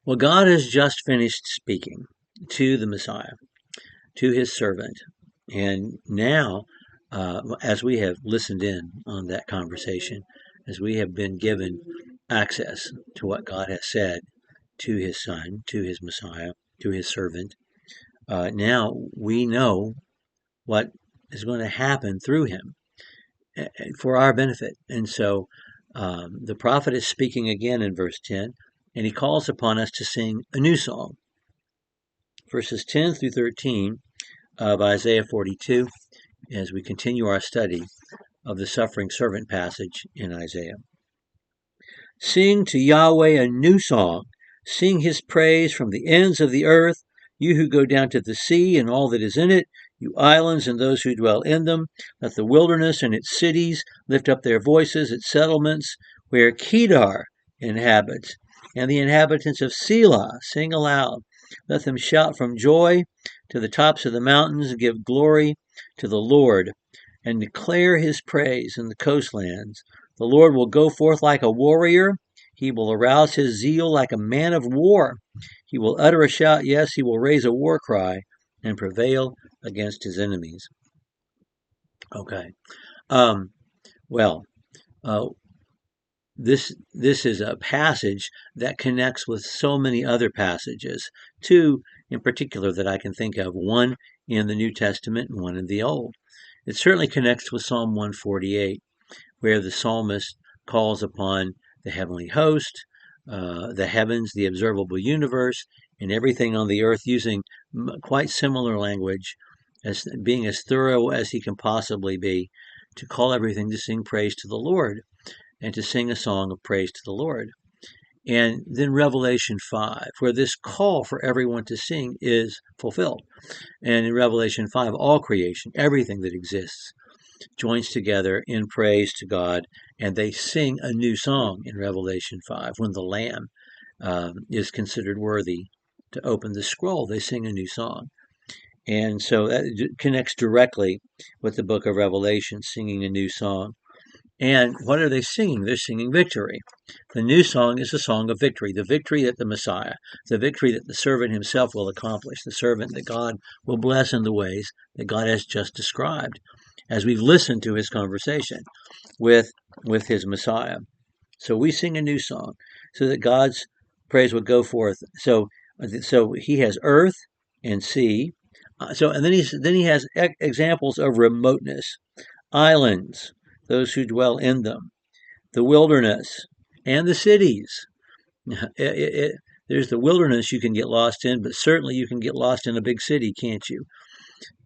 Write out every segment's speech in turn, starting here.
Well, God has just finished speaking to the Messiah, to his servant. And now, as we have listened in on that conversation, as we have been given access to what God has said to his son, to his Messiah, to his servant, now we know what is going to happen through him for our benefit. And so the prophet is speaking again in verse 10, and he calls upon us to sing a new song. Verses 10 through 13 of Isaiah 42, as we continue our study of the suffering servant passage in Isaiah. Sing to Yahweh a new song. Sing his praise from the ends of the earth, you who go down to the sea and all that is in it, you islands and those who dwell in them. Let the wilderness and its cities lift up their voices, its settlements, where Kedar inhabits, and the inhabitants of Selah sing aloud. Let them shout from joy to the tops of the mountains, and give glory to the Lord, and declare his praise in the coastlands. The Lord will go forth like a warrior. He will arouse his zeal like a man of war. He will utter a shout, yes, he will raise a war cry and prevail against his enemies. Okay. Well, this is a passage that connects with so many other passages. Two in particular that I can think of, one in the New Testament and one in the Old. It certainly connects with Psalm 148, where the psalmist calls upon the heavenly host, the heavens, the observable universe, and everything on the earth, using quite similar language, as being as thorough as he can possibly be, to call everything to sing praise to the Lord and to sing a song of praise to the Lord. And then Revelation 5, where this call for everyone to sing is fulfilled. And in Revelation 5, all creation, everything that exists, joins together in praise to God, and they sing a new song in Revelation 5. When the Lamb is considered worthy to open the scroll, they sing a new song. And so that connects directly with the book of Revelation, singing a new song. And what are they singing? They're singing victory. The new song is a song of victory, the victory that the Messiah, the victory that the servant himself will accomplish, the servant that God will bless in the ways that God has just described, as we've listened to his conversation with his Messiah. So we sing a new song so that God's praise would go forth. So he has earth and sea. And then he has examples of remoteness, islands, those who dwell in them, the wilderness, and the cities. There's the wilderness you can get lost in, but certainly you can get lost in a big city, can't you?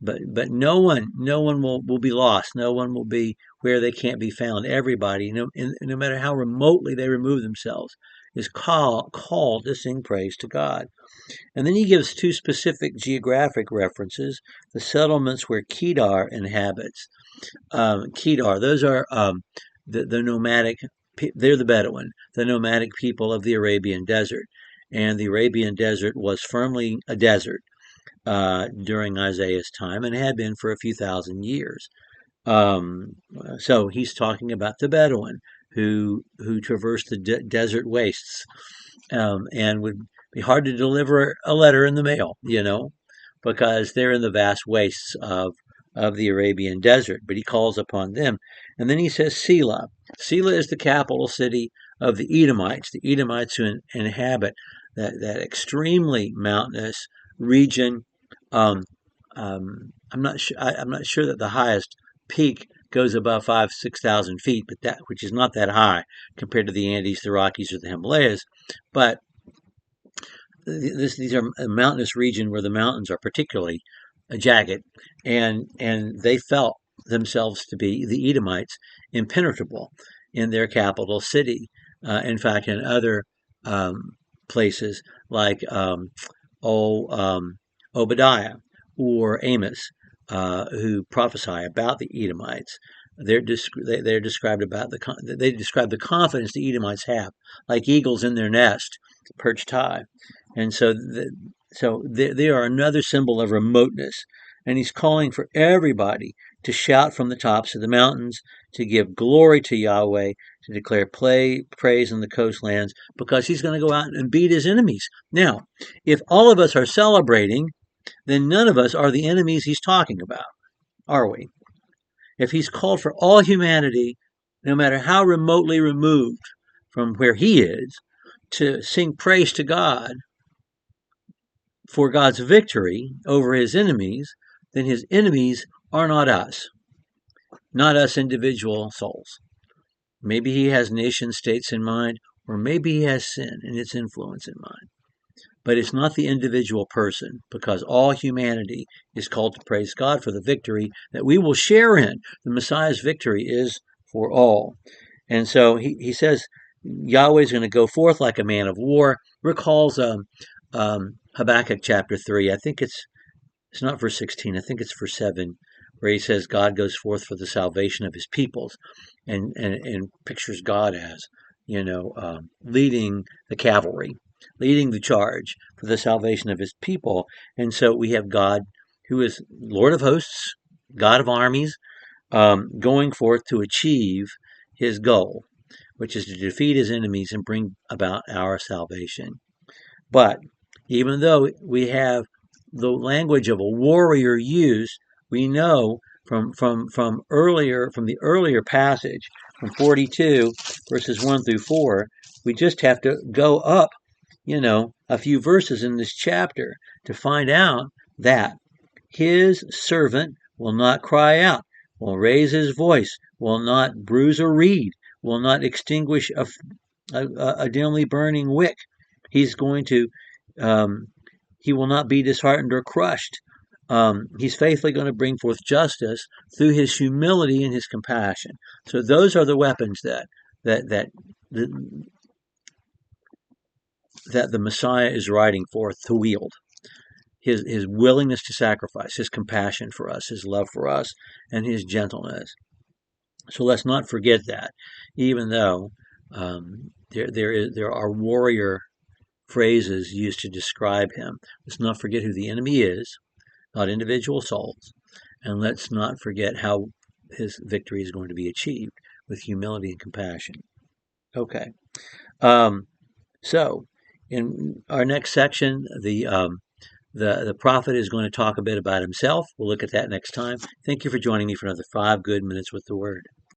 But no one will be lost. No one will be where they can't be found. Everybody, no matter how remotely they remove themselves, is called to sing praise to God. And then he gives two specific geographic references: the settlements where Kedar inhabits. Kedar, those are the nomadic. They're the Bedouin, the nomadic people of the Arabian desert, and the Arabian desert was firmly a desert during Isaiah's time, and had been for a few thousand years. So he's talking about the Bedouin who traversed the desert wastes, and would be hard to deliver a letter in the mail, because they're in the vast wastes of the Arabian desert. But he calls upon them, and then he says Selah. Selah is the capital city of the Edomites who inhabit that extremely mountainous region. I'm not sure. I'm not sure that the highest peak goes above 6,000 feet, but which is not that high compared to the Andes, the Rockies, or the Himalayas. But these are a mountainous region where the mountains are particularly jagged, and they felt themselves to be, the Edomites, impenetrable in their capital city. In fact, in other places like Obadiah or Amos, who prophesy about the Edomites, they're described they describe the confidence the Edomites have, like eagles in their nest, perched high, and so they are another symbol of remoteness. And he's calling for everybody to shout from the tops of the mountains, to give glory to Yahweh, to declare praise in the coastlands, because he's going to go out and beat his enemies. Now, if all of us are celebrating, then none of us are the enemies he's talking about, are we? If he's called for all humanity, no matter how remotely removed from where he is, to sing praise to God for God's victory over his enemies, then his enemies are not us individual souls. Maybe he has nation states in mind, or maybe he has sin and its influence in mind. But it's not the individual person, because all humanity is called to praise God for the victory that we will share in. The Messiah's victory is for all. And so he says Yahweh is going to go forth like a man of war. Recalls Habakkuk chapter 3. I think it's not verse 16. I think it's verse 7, where he says God goes forth for the salvation of his peoples, and pictures God as, leading the cavalry, leading the charge for the salvation of his people. And so we have God, who is Lord of hosts, God of armies, going forth to achieve his goal, which is to defeat his enemies and bring about our salvation. But even though we have the language of a warrior used, we know from the earlier passage, from 42 verses 1 through 4, we just have to go up, a few verses in this chapter to find out that his servant will not cry out, will raise his voice, will not bruise a reed, will not extinguish a dimly burning wick. He's going to, he will not be disheartened or crushed. He's faithfully going to bring forth justice through his humility and his compassion. So those are the weapons that the Messiah is riding forth to wield. His willingness to sacrifice, his compassion for us, his love for us, and his gentleness. So let's not forget that, even though there are warrior phrases used to describe him. Let's not forget who the enemy is, not individual souls, and let's not forget how his victory is going to be achieved with humility and compassion. Okay, so in our next section, the prophet is going to talk a bit about himself. We'll look at that next time. Thank you for joining me for another 5 good minutes with the Word.